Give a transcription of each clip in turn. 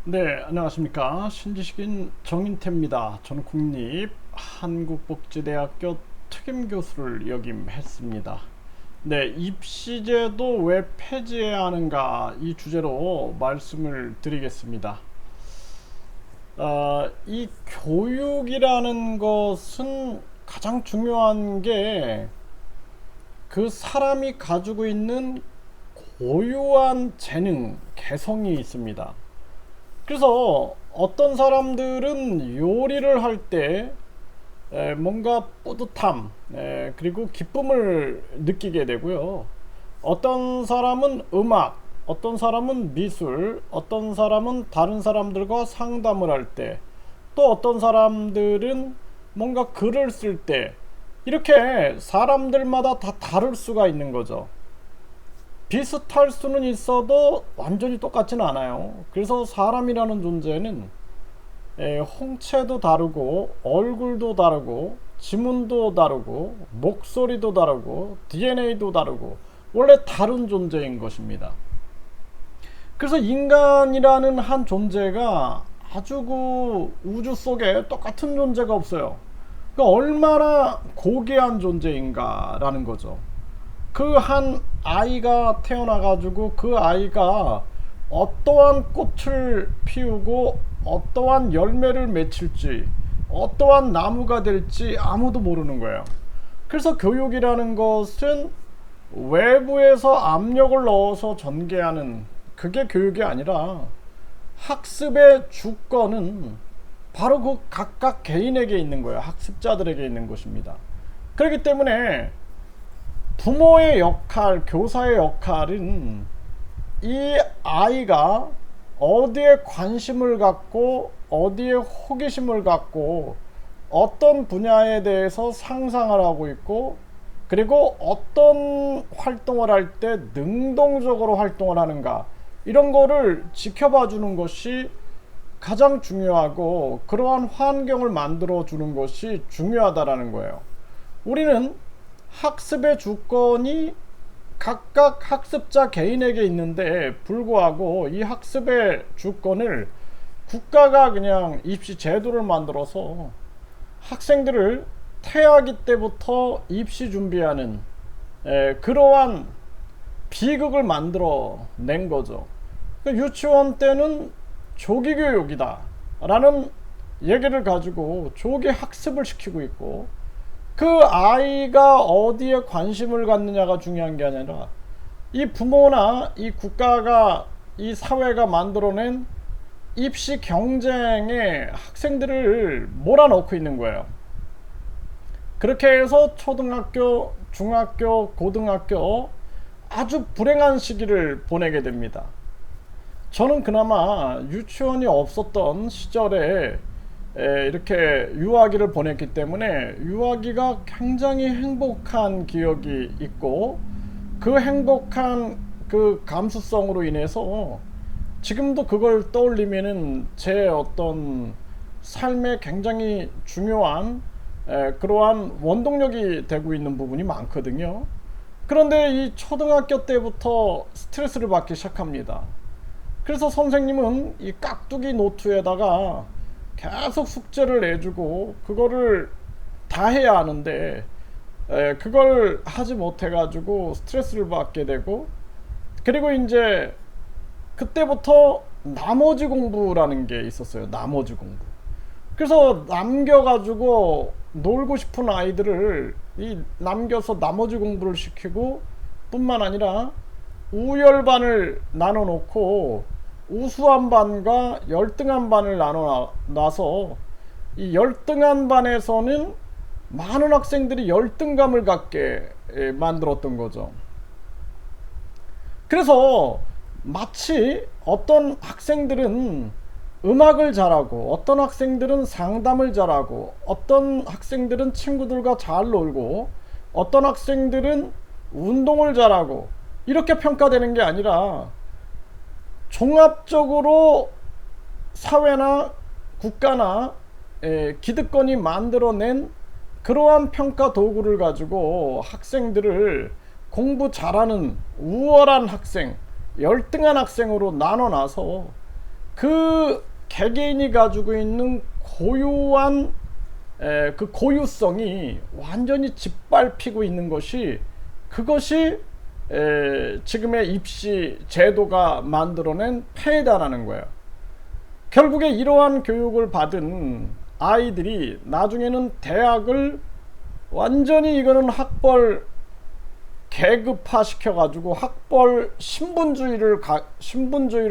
네, 안녕하십니까. 신지식인 정인태입니다. 저는 국립한국복지대학교 특임교수를 역임했습니다. 네, 입시제도 왜 폐지해야 하는가 이 주제로 말씀을 드리겠습니다. 이 교육이라는 것은 가장 중요한 게 그 사람이 가지고 있는 고유한 재능, 개성이 있습니다. 그래서 어떤 사람들은 요리를 할 때 뭔가 뿌듯함 그리고 기쁨을 느끼게 되고요. 어떤 사람은 음악, 어떤 사람은 미술, 어떤 사람은 다른 사람들과 상담을 할 때, 또 어떤 사람들은 뭔가 글을 쓸 때, 이렇게 사람들마다 다 다를 수가 있는 거죠. 비슷할 수는 있어도 완전히 똑같지는 않아요. 그래서 사람이라는 존재는 홍채도 다르고 얼굴도 다르고 지문도 다르고 목소리도 다르고 DNA도 다르고 원래 다른 존재인 것입니다. 그래서 인간이라는 한 존재가 아주 그 우주 속에 똑같은 존재가 없어요. 그러니까 얼마나 고귀한 존재인가라는 거죠. 그 한 아이가 태어나가지고 그 아이가 어떠한 꽃을 피우고 어떠한 열매를 맺힐지 어떠한 나무가 될지 아무도 모르는 거예요. 그래서 교육이라는 것은 외부에서 압력을 넣어서 전개하는 그게 교육이 아니라 학습의 주권은 바로 그 각각 개인에게 있는 거예요. 학습자들에게 있는 것입니다. 그렇기 때문에 부모의 역할, 교사의 역할은 이 아이가 어디에 관심을 갖고 어디에 호기심을 갖고 어떤 분야에 대해서 상상을 하고 있고 그리고 어떤 활동을 할 때 능동적으로 활동을 하는가 이런 거를 지켜봐 주는 것이 가장 중요하고 그러한 환경을 만들어 주는 것이 중요하다라는 거예요. 우리는 학습의 주권이 각각 학습자 개인에게 있는데 불구하고 이 학습의 주권을 국가가 그냥 입시 제도를 만들어서 학생들을 태아기 때부터 입시 준비하는 그러한 비극을 만들어 낸 거죠. 유치원 때는 조기 교육이다 라는 얘기를 가지고 조기 학습을 시키고 있고 그 아이가 어디에 관심을 갖느냐가 중요한 게 아니라 이 부모나 이 국가가 이 사회가 만들어낸 입시 경쟁에 학생들을 몰아넣고 있는 거예요. 그렇게 해서 초등학교, 중학교, 고등학교 아주 불행한 시기를 보내게 됩니다. 저는 그나마 유치원이 없었던 시절에 이렇게 유아기를 보냈기 때문에 유아기가 굉장히 행복한 기억이 있고 그 행복한 그 감수성으로 인해서 지금도 그걸 떠올리면은 제 어떤 삶에 굉장히 중요한 그러한 원동력이 되고 있는 부분이 많거든요. 그런데 이 초등학교 때부터 스트레스를 받기 시작합니다. 그래서 선생님은 이 깍두기 노트에다가 계속 숙제를 내주고 그거를 다 해야 하는데 그걸 하지 못해가지고 스트레스를 받게 되고 그리고 이제 그때부터 나머지 공부라는 게 있었어요. 나머지 공부. 그래서 남겨가지고 놀고 싶은 아이들을 이 남겨서 나머지 공부를 시키고 뿐만 아니라 우열반을 나눠 놓고 우수한 반과 열등한 반을 나눠 놔서 이 열등한 반에서는 많은 학생들이 열등감을 갖게 만들었던 거죠. 그래서 마치 어떤 학생들은 음악을 잘하고 어떤 학생들은 상담을 잘하고 어떤 학생들은 친구들과 잘 놀고 어떤 학생들은 운동을 잘하고 이렇게 평가되는 게 아니라 종합적으로 사회나 국가나 기득권이 만들어낸 그러한 평가 도구를 가지고 학생들을 공부 잘하는 우월한 학생, 열등한 학생으로 나눠놔서 그 개개인이 가지고 있는 고유한 그 고유성이 완전히 짓밟히고 있는 것이, 그것이 지금의 입시 제도가 만들어낸 폐해다라는 거예요. 결국에 이러한 교육을 받은 아이들이 나중에는 대학을 완전히, 이거는 학벌 계급화 시켜가지고 학벌 신분주의로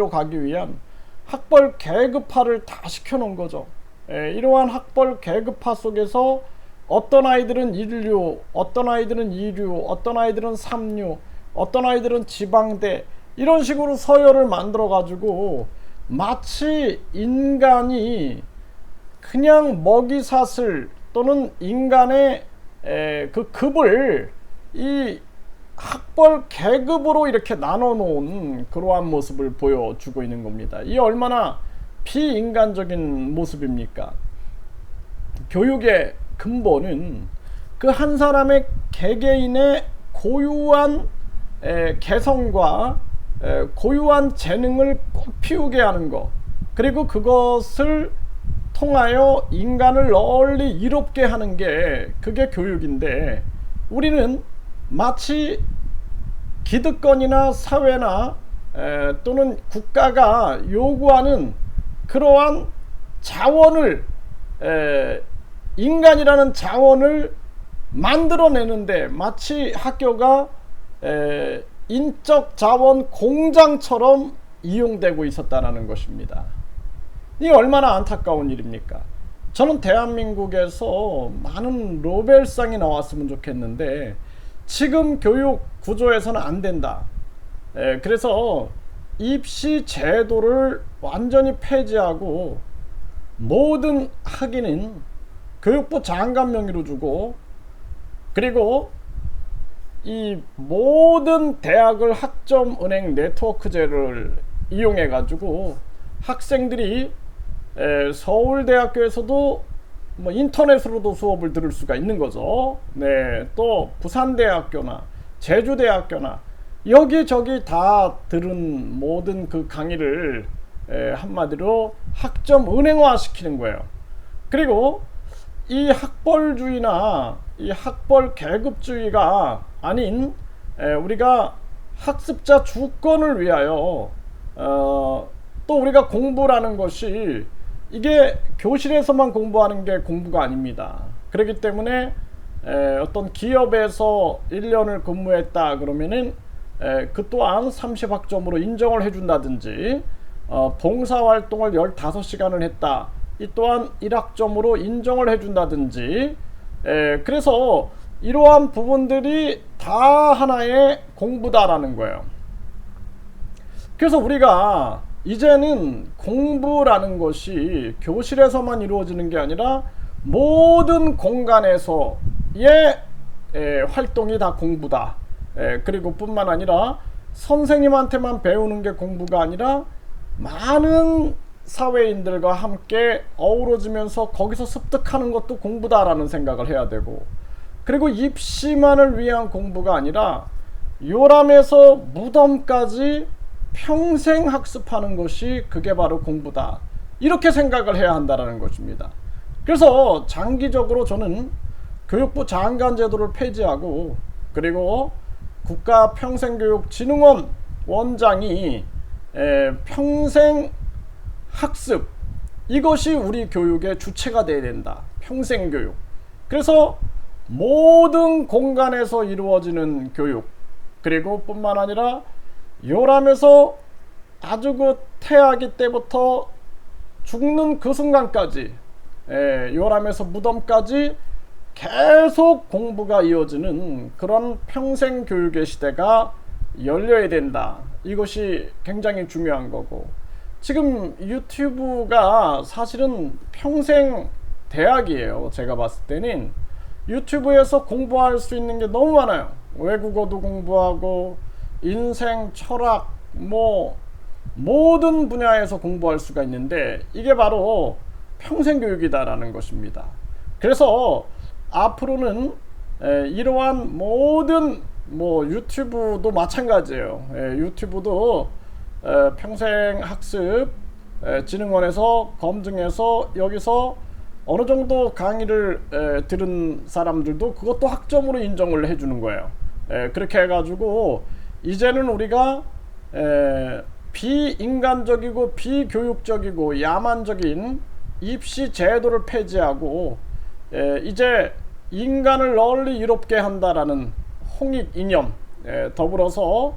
가기 위한 학벌 계급화를 다 시켜놓은 거죠. 이러한 학벌 계급화 속에서 어떤 아이들은 1류, 어떤 아이들은 2류, 어떤 아이들은 3류, 어떤 아이들은 지방대, 이런 식으로 서열을 만들어 가지고 마치 인간이 그냥 먹이사슬 또는 인간의 그 급을 이 학벌 계급으로 이렇게 나눠 놓은 그러한 모습을 보여주고 있는 겁니다. 이 얼마나 비인간적인 모습입니까? 교육의 근본은 그 한 사람의 개개인의 고유한 개성과 고유한 재능을 꽃피우게 하는 것, 그리고 그것을 통하여 인간을 널리 이롭게 하는 게, 그게 교육인데, 우리는 마치 기득권이나 사회나 또는 국가가 요구하는 그러한 자원을, 인간이라는 자원을 만들어내는데 마치 학교가 인적 자원 공장처럼 이용되고 있었다는 것입니다. 이게 얼마나 안타까운 일입니까? 저는 대한민국에서 많은 노벨상이 나왔으면 좋겠는데 지금 교육 구조에서는 안 된다. 그래서 입시 제도를 완전히 폐지하고 모든 학위는 교육부 장관 명의로 주고, 그리고 이 모든 대학을 학점은행 네트워크제를 이용해 가지고 학생들이 서울대학교에서도 뭐 인터넷으로도 수업을 들을 수가 있는 거죠. 네, 또 부산대학교나 제주대학교나 여기저기 다 들은 모든 그 강의를 한마디로 학점 은행화 시키는 거예요. 그리고 이 학벌주의나 이 학벌 계급주의가 아닌 우리가 학습자 주권을 위하여 또 우리가 공부라는 것이 이게 교실에서만 공부하는 게 공부가 아닙니다. 그렇기 때문에 어떤 기업에서 1년을 근무했다 그러면은 그 또한 30학점으로 인정을 해준다든지, 봉사활동을 15시간을 했다, 이 또한 1학점으로 인정을 해준다든지, 그래서 이러한 부분들이 다 하나의 공부다라는 거예요. 그래서 우리가 이제는 공부라는 것이 교실에서만 이루어지는 게 아니라 모든 공간에서의 활동이 다 공부다. 그리고 뿐만 아니라 선생님한테만 배우는 게 공부가 아니라 많은 사회인들과 함께 어우러지면서 거기서 습득하는 것도 공부다라는 생각을 해야 되고, 그리고 입시만을 위한 공부가 아니라 요람에서 무덤까지 평생 학습하는 것이, 그게 바로 공부다, 이렇게 생각을 해야 한다는 것입니다. 그래서 장기적으로 저는 교육부 장관 제도를 폐지하고, 그리고 국가평생교육진흥원 원장이 평생 학습, 이것이 우리 교육의 주체가 되어야 된다. 평생교육. 그래서 모든 공간에서 이루어지는 교육, 그리고 뿐만 아니라 요람에서 아주 그 태아기 때부터 죽는 그 순간까지, 요람에서 무덤까지 계속 공부가 이어지는 그런 평생 교육의 시대가 열려야 된다. 이것이 굉장히 중요한 거고, 지금 유튜브가 사실은 평생 대학이에요. 제가 봤을 때는 유튜브에서 공부할 수 있는 게 너무 많아요. 외국어도 공부하고 인생, 철학, 뭐 모든 분야에서 공부할 수가 있는데, 이게 바로 평생교육이다라는 것입니다. 그래서 앞으로는 이러한 모든 유튜브도 마찬가지예요. 유튜브도 평생 학습, 진흥원에서 검증해서 여기서 어느 정도 강의를 들은 사람들도 그것도 학점으로 인정을 해주는 거예요. 그렇게 해가지고 이제는 우리가 비인간적이고 비교육적이고 야만적인 입시 제도를 폐지하고 이제 인간을 널리 이롭게 한다라는 홍익 이념, 더불어서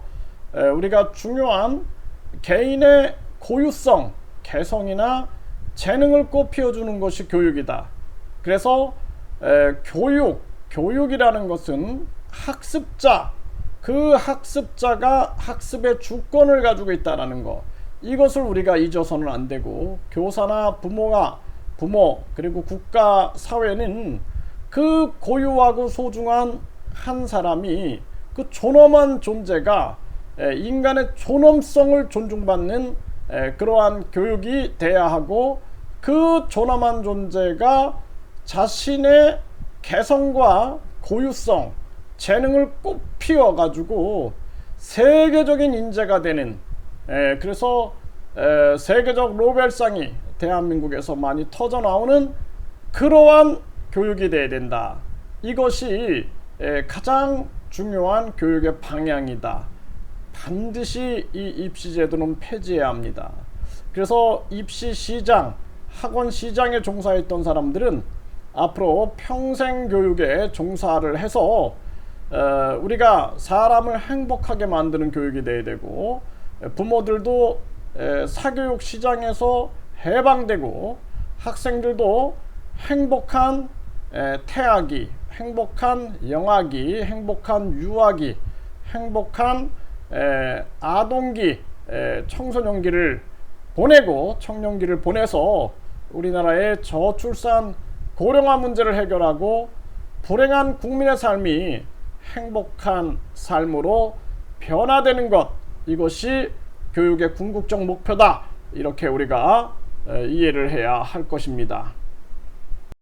우리가 중요한 개인의 고유성, 개성이나 재능을 꽃피워주는 것이 교육이다. 그래서 교육이라는 것은 학습자, 그 학습자가 학습의 주권을 가지고 있다는 것, 이것을 우리가 잊어서는 안 되고, 교사나 부모 그리고 국가 사회는 그 고유하고 소중한 한 사람이 그 존엄한 존재가 인간의 존엄성을 존중받는 그러한 교육이 돼야 하고, 그 존엄한 존재가 자신의 개성과 고유성, 재능을 꽃피워 가지고 세계적인 인재가 되는, 그래서 세계적 노벨상이 대한민국에서 많이 터져 나오는 그러한 교육이 돼야 된다. 이것이 가장 중요한 교육의 방향이다. 반드시 이 입시제도는 폐지해야 합니다. 그래서 입시 시장, 학원 시장에 종사했던 사람들은 앞으로 평생 교육에 종사를 해서 우리가 사람을 행복하게 만드는 교육이 돼야 되고, 부모들도 사교육 시장에서 해방되고, 학생들도 행복한 태아기, 행복한 영아기, 행복한 유아기, 행복한 아동기, 청소년기를 보내고 청년기를 보내서 우리나라의 저출산 고령화 문제를 해결하고 불행한 국민의 삶이 행복한 삶으로 변화되는 것, 이것이 교육의 궁극적 목표다. 이렇게 우리가 이해를 해야 할 것입니다.